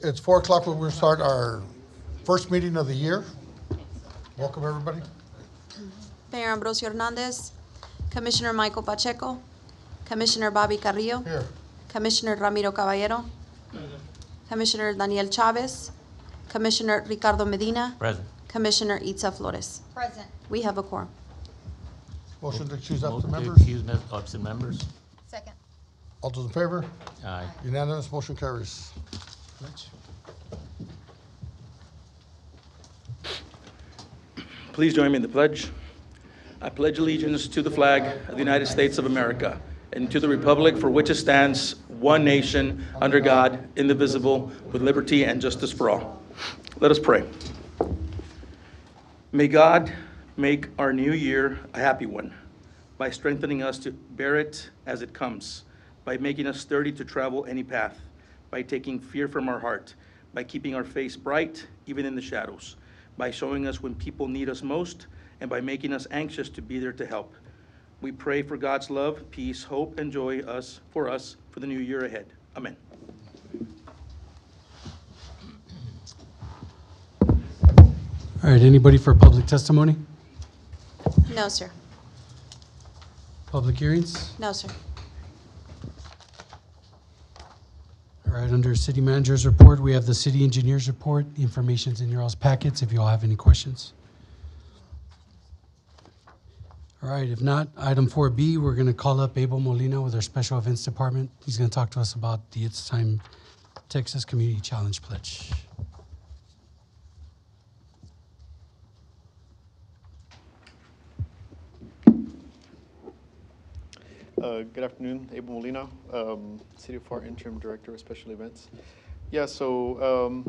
It's 4 o'clock. We're going to start our first meeting of the year. Welcome, everybody. Mayor Ambrosio Hernandez, Commissioner Michael Pacheco, Commissioner Bobby Carrillo, Here. Commissioner Ramiro Caballero, Commissioner Daniel Chavez, Commissioner Ricardo Medina, Present. Commissioner Itza Flores. Present. We have a quorum. Motion to excuse absent Motion to members. excuse absent members. Second. All those in favor? Aye. Unanimous, motion carries. Please join me in the pledge. I pledge allegiance to the flag of the United States of America and to the republic for which it stands, one nation, under God, indivisible, with liberty and justice for all. Let us pray. May God make our new year a happy one by strengthening us to bear it as it comes, by making us sturdy to travel any path, by taking fear from our heart, by keeping our face bright even in the shadows, by showing us when people need us most, and by making us anxious to be there to help. We pray for God's love, peace, hope, and joy for the new year ahead. Amen. All right, anybody for public testimony? No, sir. Public hearings? No, sir. All right, under city manager's report, we have the city engineer's report. The information's in your all's packets if you all have any questions. All right, if not, item 4B, we're going to call up Abel Molina with our special events department. He's going to talk to us about the It's Time Texas Community Challenge Pledge. Good afternoon, Abel Molina, City of Pharr Interim Director of Special Events. Yeah, so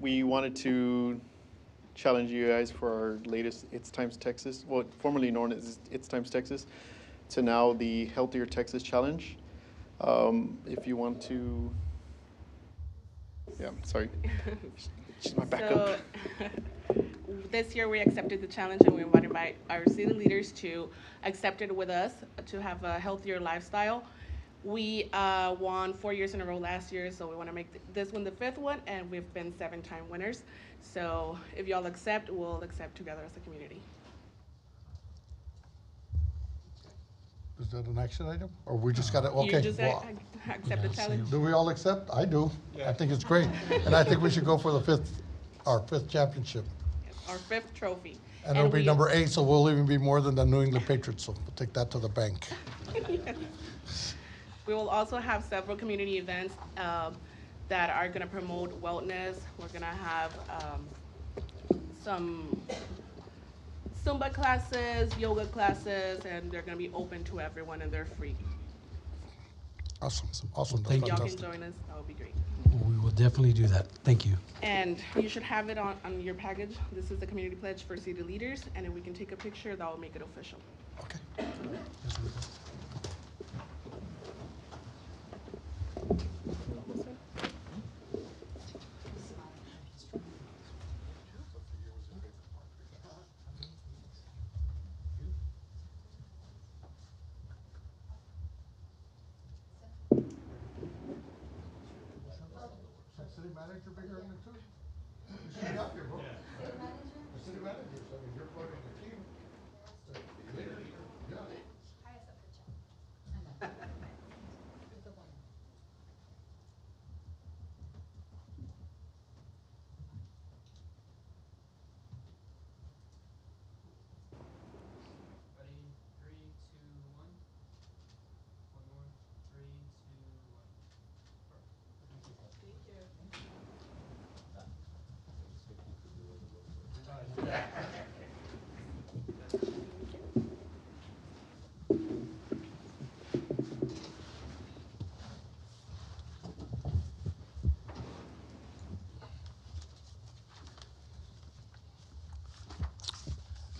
we wanted to challenge you guys for our latest It's Times Texas, well, formerly known as It's Times Texas, to now the Healthier Texas Challenge. If you want to, yeah, sorry, she's my backup. So, this year we accepted the challenge and we invited our city leaders to accept it with us to have a healthier lifestyle. We won 4 years in a row last year, so we want to make this one the 5th one, and we've been 7-time winners. So if y'all accept, we'll accept together as a community. Is that an action item? Or we just got to, okay. You just accept the challenge? Do we all accept? I do. I think it's great. And I think we should go for our fifth championship. Our 5th trophy. And it'll be number 8, so we'll even be more than the New England Patriots, so we'll take that to the bank. We will also have several community events that are going to promote wellness. We're going to have some Zumba classes, yoga classes, and they're going to be open to everyone and they're free. Awesome. That's Thank you. Y'all can fantastic. join us. That would be great. We will definitely do that. Thank you. And you should have it on your package. This is the community pledge for city leaders, and if we can take a picture, that will make it official. Okay. City manager be here in the too? You should be up here, bro. The city manager, so I mean, you're part of the team. Yeah. Ready? 3, 2, 1. One more. 3, 2, 1.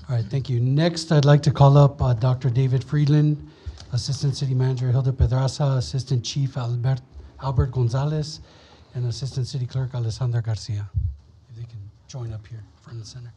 All right, thank you. Next, I'd like to call up Dr. David Friedland, Assistant City Manager Hilda Pedraza, Assistant Chief Albert Gonzalez, and Assistant City Clerk Alessandra Garcia. If they can join up here, front and center.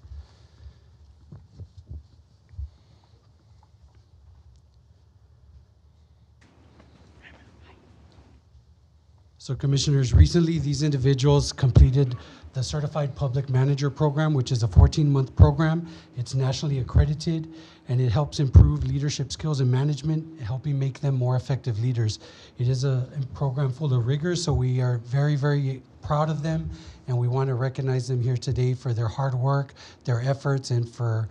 So Commissioners, recently these individuals completed the Certified Public Manager Program, which is a 14-month program. It's nationally accredited, and it helps improve leadership skills and management, helping make them more effective leaders. It is a program full of rigor, so we are very, very proud of them, and we want to recognize them here today for their hard work, their efforts, and for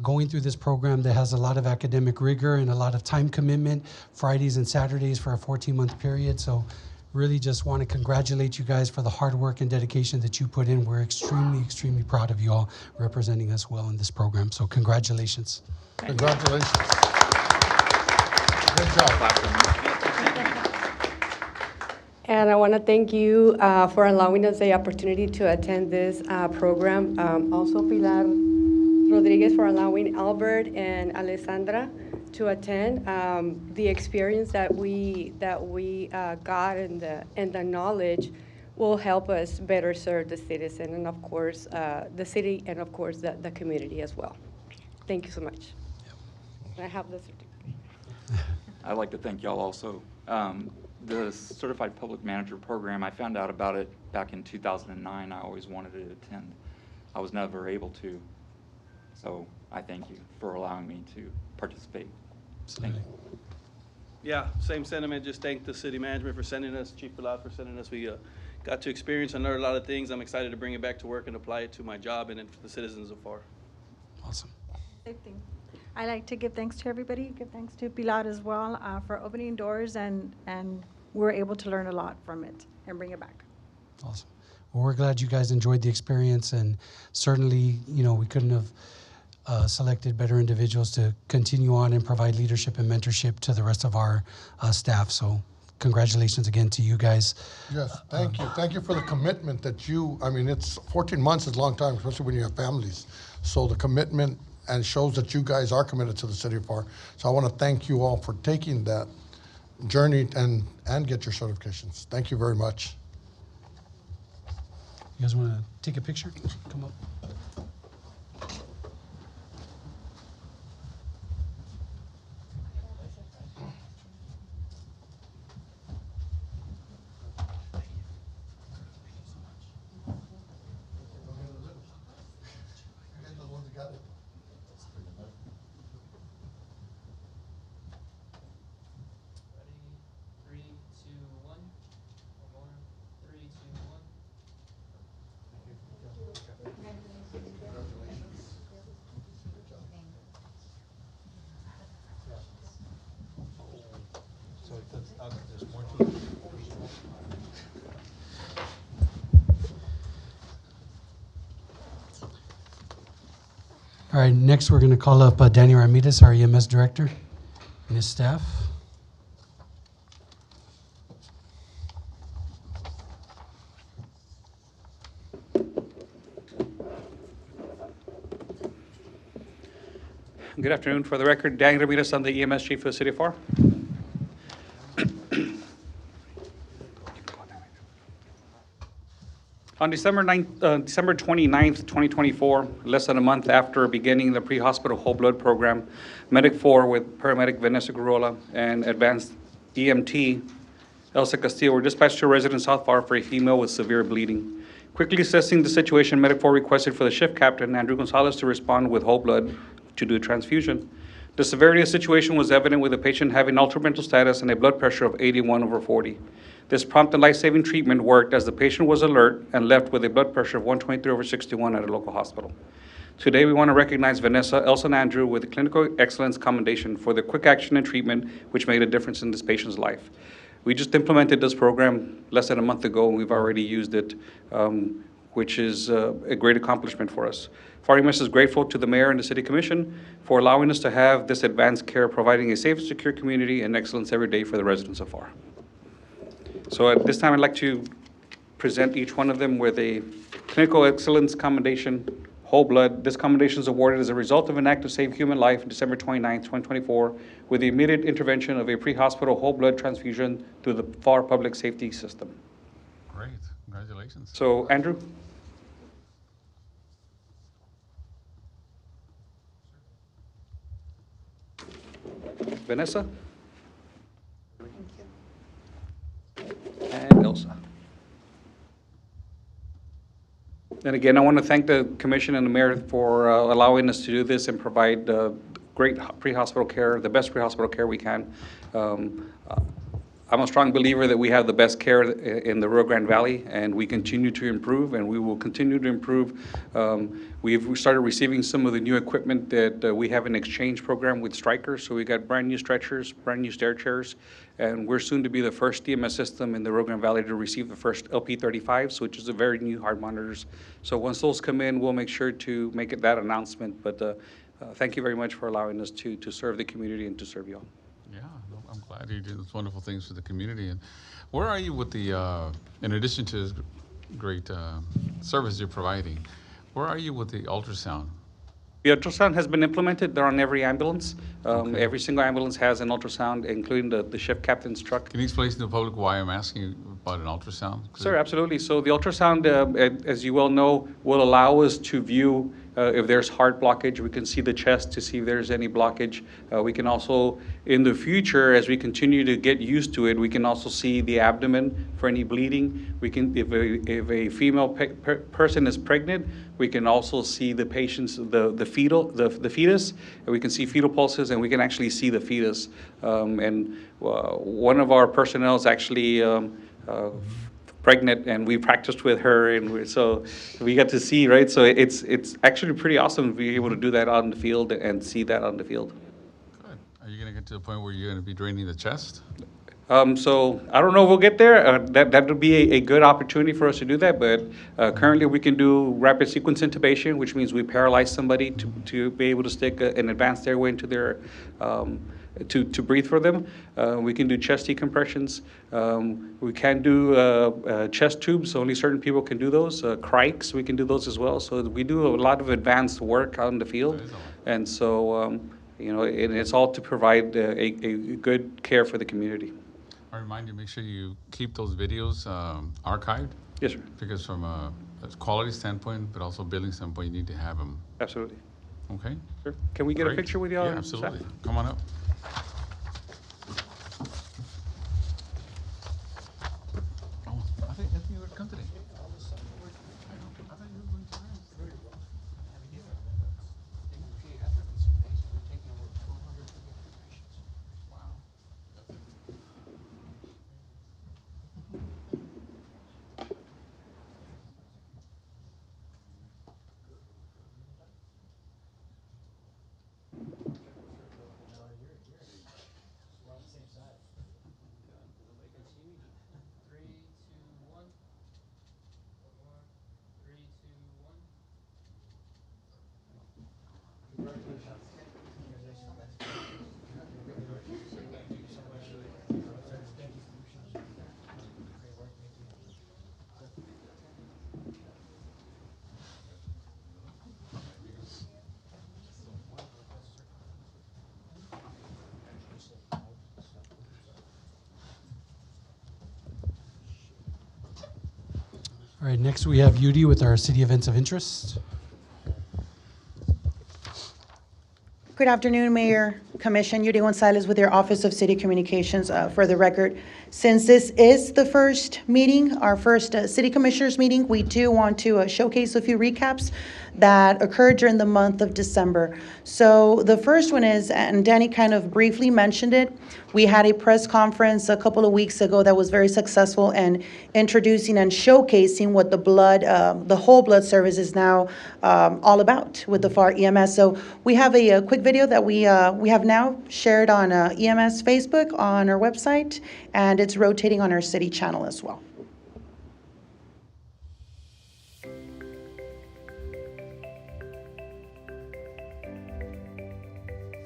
going through this program that has a lot of academic rigor and a lot of time commitment, Fridays and Saturdays for a 14-month period. So really just want to congratulate you guys for the hard work and dedication that you put in. We're extremely, extremely proud of you all representing us well in this program. So congratulations. Congratulations. Good job. And I want to thank you for allowing us the opportunity to attend this program. Also, Pilar Rodriguez for allowing Albert and Alessandra to attend. The experience that we got and the knowledge will help us better serve the citizen and of course the city and of course the community as well. Thank you so much. I have the certificate. I'd like to thank y'all also. The Certified Public Manager Program, I found out about it back in 2009. I always wanted to attend. I was never able to. So I thank you for allowing me to participate. Thank you. Yeah, same sentiment. Just thank the city management for sending us, Chief Pilar for sending us. We got to experience and learn a lot of things. I'm excited to bring it back to work and apply it to my job and for the citizens of Pharr. Awesome. Same thing. I like to give thanks to everybody, give thanks to Pilar as well for opening doors, and we're able to learn a lot from it and bring it back. Awesome. Well, we're glad you guys enjoyed the experience, and certainly, you know, we couldn't have selected better individuals to continue on and provide leadership and mentorship to the rest of our staff. So congratulations again to you guys. Yes, thank you. Thank you for the commitment that I mean, it's 14 months is a long time, especially when you have families. So the commitment and shows that you guys are committed to the city of Pharr. So I want to thank you all for taking that journey and get your certifications. Thank you very much. You guys want to take a picture? Come up. Ready? 3, 2, 1. One more. 3, 2, 1. All right, next we're going to call up Danny Ramirez, our EMS director, and his staff. Good afternoon. For the record, Danny Ramirez, I'm the EMS chief for the city of Pharr. On December 29th, 2024, less than a month after beginning the pre-hospital whole blood program, Medic 4 with paramedic Vanessa Gurola and advanced EMT Elsa Castillo were dispatched to a resident in South Pharr for a female with severe bleeding. Quickly assessing the situation, Medic 4 requested for the shift captain, Andrew Gonzalez, to respond with whole blood to do a transfusion. The severity of the situation was evident with the patient having altered mental status and a blood pressure of 81/40. This prompt and life-saving treatment worked as the patient was alert and left with a blood pressure of 123/61 at a local hospital. Today, we want to recognize Vanessa, Elsa, and Andrew with the Clinical Excellence Commendation for their quick action and treatment, which made a difference in this patient's life. We just implemented this program less than a month ago, and we've already used it, which is a great accomplishment for us. Pharr EMS is grateful to the mayor and the city commission for allowing us to have this advanced care, providing a safe and secure community and excellence every day for the residents of Pharr. So at this time, I'd like to present each one of them with a Clinical Excellence Commendation, whole blood. This commendation is awarded as a result of an act to save human life on December 29th, 2024, with the immediate intervention of a pre-hospital whole blood transfusion through the Pharr Public Safety System. Great, congratulations. So, Andrew? Vanessa? And Mendoza. And again, I want to thank the commission and the mayor for allowing us to do this and provide great pre-hospital care, the best pre-hospital care we can. I'm a strong believer that we have the best care in the Rio Grande Valley, and we continue to improve, and we will continue to improve. We've started receiving some of the new equipment that we have an exchange program with Stryker. So we got brand new stretchers, brand new stair chairs, and we're soon to be the first DMS system in the Rio Grande Valley to receive the first LP35s, which is a very new heart monitors. So once those come in, we'll make sure to make it that announcement. But thank you very much for allowing us to serve the community and to serve you all. Yeah, no, I'm glad you did those wonderful things for the community. And where are you with the, in addition to this great service you're providing, where are you with the ultrasound? The ultrasound has been implemented. They're on every ambulance. Okay. Every single ambulance has an ultrasound, including the shift captain's truck. Can you explain to the public why I'm asking about an ultrasound? Sir, absolutely. So the ultrasound, as you well know, will allow us to view if there's heart blockage. We can see the chest to see if there's any blockage. We can also, in the future, as we continue to get used to it, we can also see the abdomen for any bleeding. We can, if a female person is pregnant, we can also see the patient's, the fetus, and we can see fetal pulses, and we can actually see the fetus. One of our personnel is actually pregnant, and we practiced with her, and so we got to see, right? So it's actually pretty awesome to be able to do that out in the field and see that on the field. Good. Are you going to get to the point where you're going to be draining the chest? So I don't know if we'll get there. That would be a good opportunity for us to do that, but currently we can do rapid sequence intubation, which means we paralyze somebody to be able to stick an advanced airway into their to breathe for them. We can do chest decompressions. We can do chest tubes. Only certain people can do those. Crikes, we can do those as well. So we do a lot of advanced work out in the field. And so, you know, it's all to provide a good care for the community. I remind you, make sure you keep those videos archived. Yes, sir. Because from a quality standpoint, but also billing standpoint, you need to have them. Absolutely. Okay? Sure. Can we get a Great. picture with y'all? Yeah, absolutely. Come on up. Oh, I think you would come today. All right, next we have Yudi with our city events of interest. Good afternoon, Mayor, Commission. Yuri Gonzalez with your Office of City Communications. For the record, since this is the first meeting, our first City Commissioners meeting, we do want to showcase a few recaps that occurred during the month of December. So the first one is, and Danny kind of briefly mentioned it, we had a press conference a couple of weeks ago that was very successful in introducing and showcasing what the whole blood service is now all about with the Pharr EMS. So we have a quick video that we have now shared on EMS Facebook, on our website, and it's rotating on our city channel as well.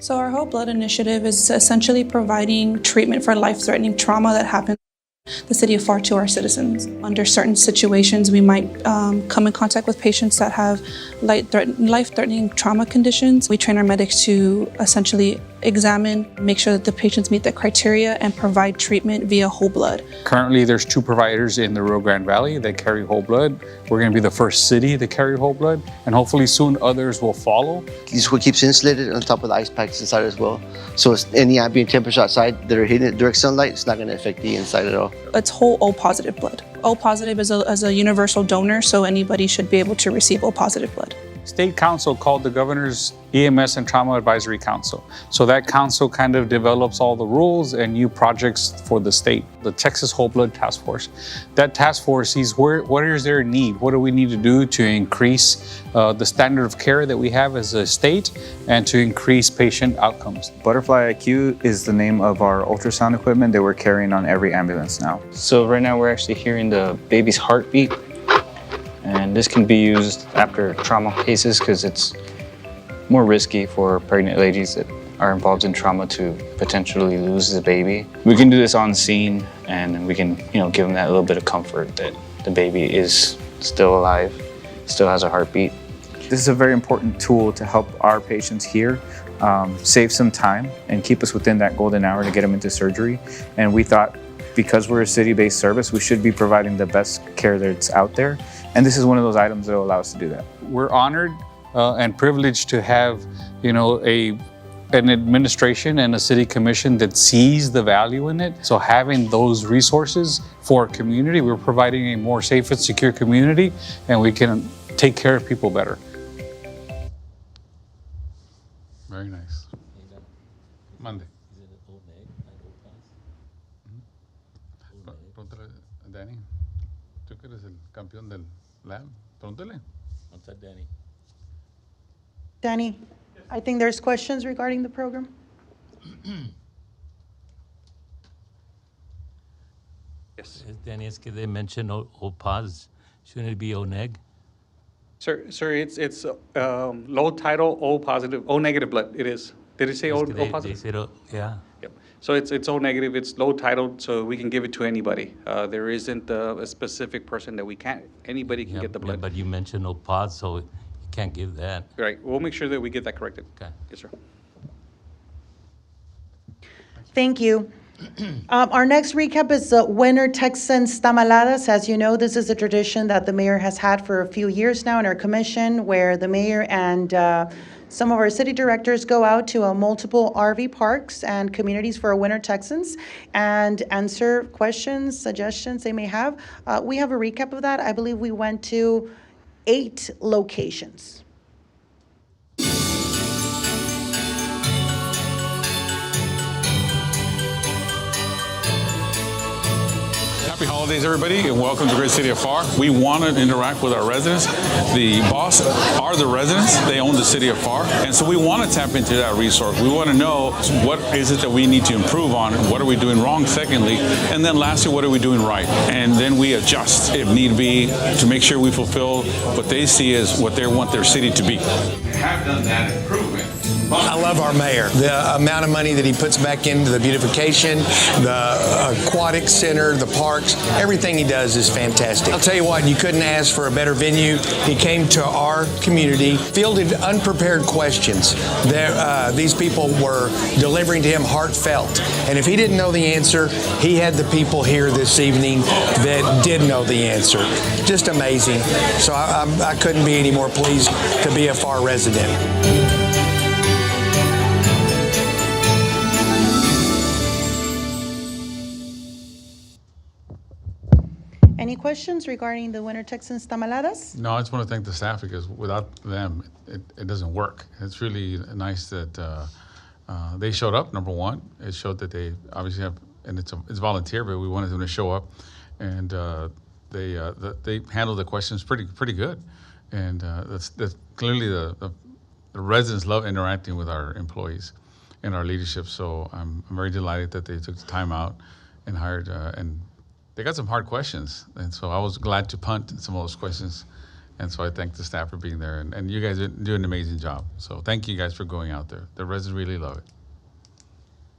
So our whole blood initiative is essentially providing treatment for life-threatening trauma that happens in the city of Pharr to our citizens. Under certain situations, we might come in contact with patients that have life-threatening trauma conditions. We train our medics to essentially examine, make sure that the patients meet the criteria, and provide treatment via whole blood. Currently, there's 2 providers in the Rio Grande Valley that carry whole blood. We're going to be the first city to carry whole blood, and hopefully soon others will follow. This is what keeps insulated on top of the ice packs inside as well. So it's any ambient temperature outside that are hitting it direct sunlight, it's not going to affect the inside at all. It's whole O positive blood. O positive is a universal donor, so anybody should be able to receive O positive blood. State Council called the Governor's EMS and Trauma Advisory Council. So that council kind of develops all the rules and new projects for the state. The Texas Whole Blood Task Force. That task force sees what is their need? What do we need to do to increase the standard of care that we have as a state and to increase patient outcomes? Butterfly IQ is the name of our ultrasound equipment that we're carrying on every ambulance now. So right now we're actually hearing the baby's heartbeat. And this can be used after trauma cases because it's more risky for pregnant ladies that are involved in trauma to potentially lose the baby. We can do this on scene and we can, give them that little bit of comfort that the baby is still alive, still has a heartbeat. This is a very important tool to help our patients here save some time and keep us within that golden hour to get them into surgery. And we thought because we're a city-based service, we should be providing the best care that's out there. And this is one of those items that will allow us to do that. We're honored and privileged to have, an administration and a city commission that sees the value in it. So having those resources for our community, we're providing a more safe and secure community, and we can take care of people better. Very nice. Monday. Pregúntale a Danny. Tú que eres el campeón del lab. Pregúntale. What's that, Danny? Danny, I think there's questions regarding the program. Yes. Danny, es que they mentioned O pos. Shouldn't it O neg? Sir, it's low tidal O positive, O negative blood. It is. Did it say O positive? They said yeah. Yep. So it's O negative. It's low tidal, so we can give it to anybody. There isn't a specific person that we can't. Anybody can get the blood. But you mentioned O pos, so you can't give that. Right. We'll make sure that we get that corrected. Okay. Yes, sir. Thank you. Our next recap is the Winter Texans Tamaladas. As you know, this is a tradition that the mayor has had for a few years now in our commission, where the mayor and some of our city directors go out to multiple RV parks and communities for our Winter Texans and answer questions, suggestions they may have. We have a recap of that. I believe we went to 8 locations. Happy holidays, everybody, and welcome to the great city of Pharr. We want to interact with our residents. The boss are the residents. They own the city of Pharr. And so we want to tap into that resource. We want to know what is it that we need to improve on, what are we doing wrong, secondly, and then lastly, what are we doing right? And then we adjust, if need be, to make sure we fulfill what they see as what they want their city to be. Have done that improvement. I love our mayor. The amount of money that he puts back into the beautification, the aquatic center, the parks, everything he does is fantastic. I'll tell you what, you couldn't ask for a better venue. He came to our community, fielded unprepared questions. These people were delivering to him heartfelt. And if he didn't know the answer, he had the people here this evening that did know the answer. Just amazing. So I couldn't be any more pleased to be a Pharr resident. Any questions regarding the Winter Texans Tamaladas? No, I just want to thank the staff because without them, it doesn't work. It's really nice that they showed up, number one. It showed that they obviously have, and it's volunteer, but we wanted them to show up. And they handled the questions pretty good. And that's clearly the residents love interacting with our employees and our leadership. So I'm very delighted that they took the time out and hired, and they got some hard questions. And so I was glad to punt some of those questions. And so I thank the staff for being there. And you guys do an amazing job. So thank you guys for going out there. The residents really love it.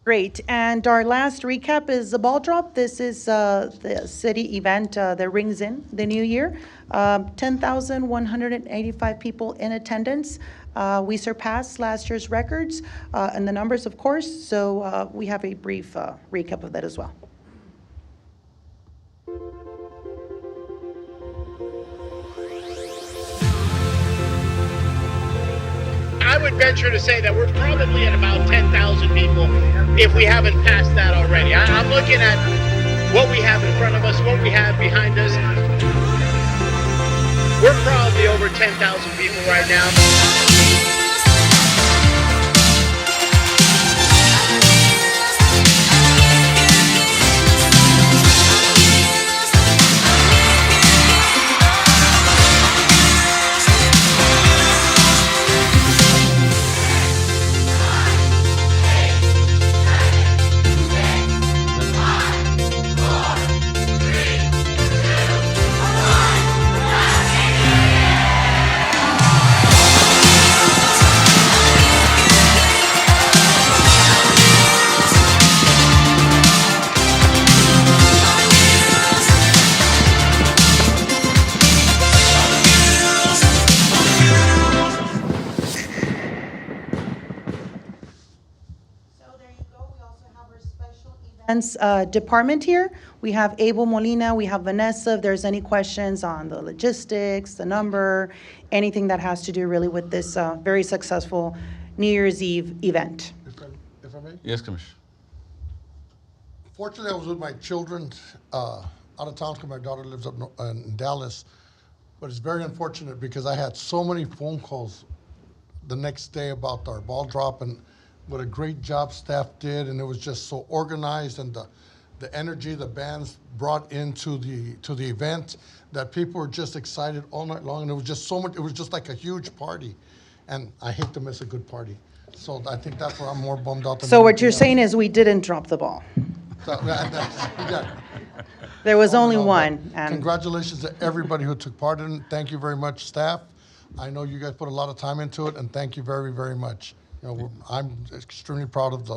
Great. And our last recap is the ball drop. This is the city event that rings in the new year. 10,185 people in attendance. We surpassed last year's records and the numbers, of course. So we have a brief recap of that as well. I would venture to say that we're probably at about 10,000 people if we haven't passed that already. I'm looking at what we have in front of us, what we have behind us. We're probably over 10,000 people right now. Events department here. We have Abel Molina, we have Vanessa. If there's any questions on the logistics, the number, anything that has to do really with this very successful New Year's Eve event. If I may? Yes, Commissioner. Fortunately, I was with my children out of town because my daughter lives up in Dallas. But it's very unfortunate because I had so many phone calls the next day about our ball drop and what a great job staff did, and it was just so organized, and the energy the bands brought into the event, that people were just excited all night long, and it was just so much. It was just like a huge party, and I hate to miss a good party. So I think that's where I'm more bummed out than So what anything you're else. saying is we didn't drop the ball. So, yeah. There was only No, one. but And congratulations to everybody who took part in it. Thank you very much, staff. I know you guys put a lot of time into it, and thank you very, very much. You know, I'm extremely proud of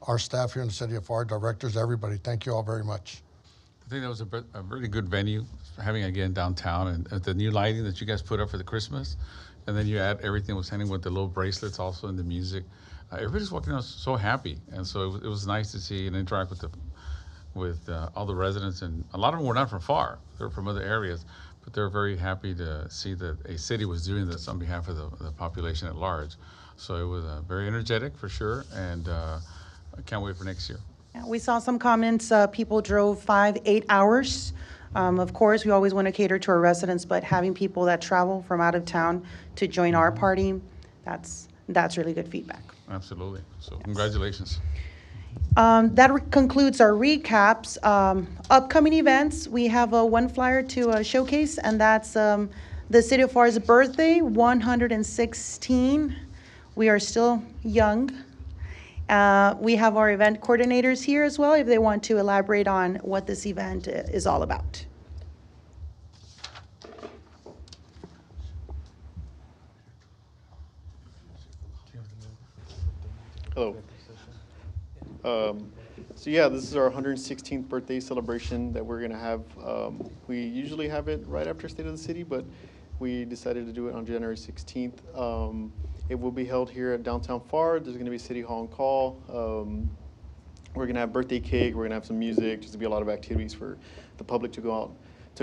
our staff here in the city of Pharr, directors, everybody. Thank you all very much. I think that was a really good venue, having again downtown, and the new lighting that you guys put up for the Christmas, and then you add everything that was happening with the little bracelets also and the music. Everybody's walking out so happy, and so it was nice to see and interact with all the residents, and a lot of them were not from Pharr; they're from other areas, but they're very happy to see that a city was doing this on behalf of the population at large. So it was very energetic for sure, and I can't wait for next year. yeah, we saw some comments. People drove 5-8 hours. Of course, we always want to cater to our residents, but having people that travel from out of town to join our party, that's really good feedback. Absolutely. So congratulations. That concludes our recaps. Upcoming events, we have one flyer to showcase, and that's the City of Pharr's birthday, 116. We are still young. We have our event coordinators here as well if they want to elaborate on what this event is all about. Hello. So yeah, this is our 116th birthday celebration that we're gonna have. We usually have it right after State of the City, but we decided to do it on January 16th. It will be held here at downtown Pharr. There's gonna be City Hall and Call. We're gonna have birthday cake. We're gonna have some music. Just to be a lot of activities for the public to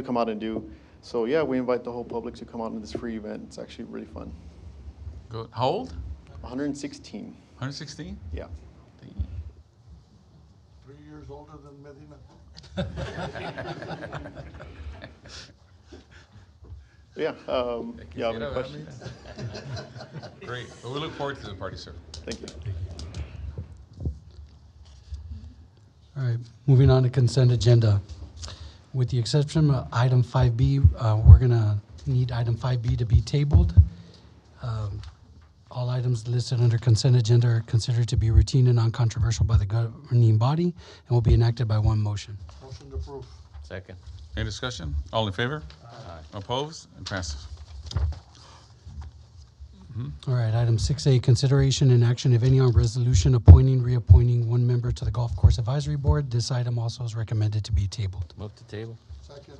come out and do. So yeah, we invite the whole public to come out to this free event. It's actually really fun. Good. How old? 116. 116? Yeah. 3 years older than Medina. Yeah. Yeah. Any questions? Great. Well, we look forward to the party, sir. Thank you. All right, moving on to consent agenda. With the exception of item 5B, we're gonna need item 5B to be tabled. All items listed under consent agenda are considered to be routine and non-controversial by the governing body and will be enacted by one motion. Motion to approve. Second. Any discussion? All in favor? Aye. Opposed? It passes. All right, item 6A, consideration and action, if any, on resolution appointing, reappointing one member to the Golf Course Advisory Board. This item also is recommended to be tabled. Move to table. Second.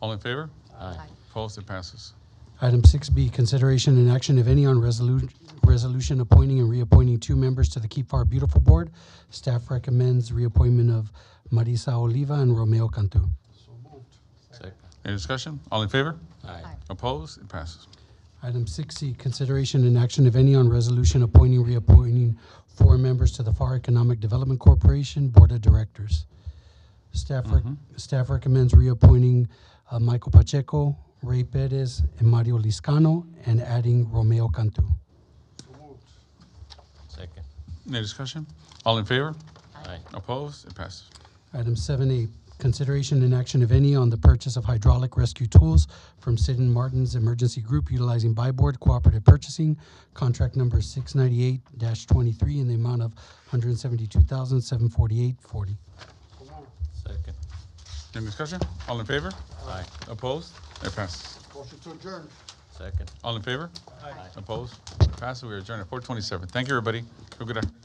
All in favor? Aye. Opposed? It passes. Item 6B, consideration and action, if any, on resolution appointing and reappointing two members to the Keep Pharr Beautiful Board. Staff recommends reappointment of Marisa Oliva and Romeo Cantu. So moved. Second. Any discussion? All in favor? Aye. Opposed? It passes. Item 6C, consideration and action, if any, on resolution appointing, reappointing four members to the Pharr Economic Development Corporation Board of Directors. Staff recommends reappointing Michael Pacheco, Ray Perez, and Mario Liscano, and adding Romeo Cantu. So moved. Second. Any discussion? All in favor? Aye. Opposed? It passes. Item 7A, consideration and action, if any, on the purchase of hydraulic rescue tools from Sid and Martin's Emergency Group utilizing Buy Board Cooperative Purchasing, contract number 698-23 in the amount of $172,748.40. Second. Any discussion? All in favor? Aye. Opposed? It passes. Motion to adjourn. Second. All in favor? Aye. Opposed? Passes. We are adjourned at 4:27. Thank you, everybody. Have a good afternoon.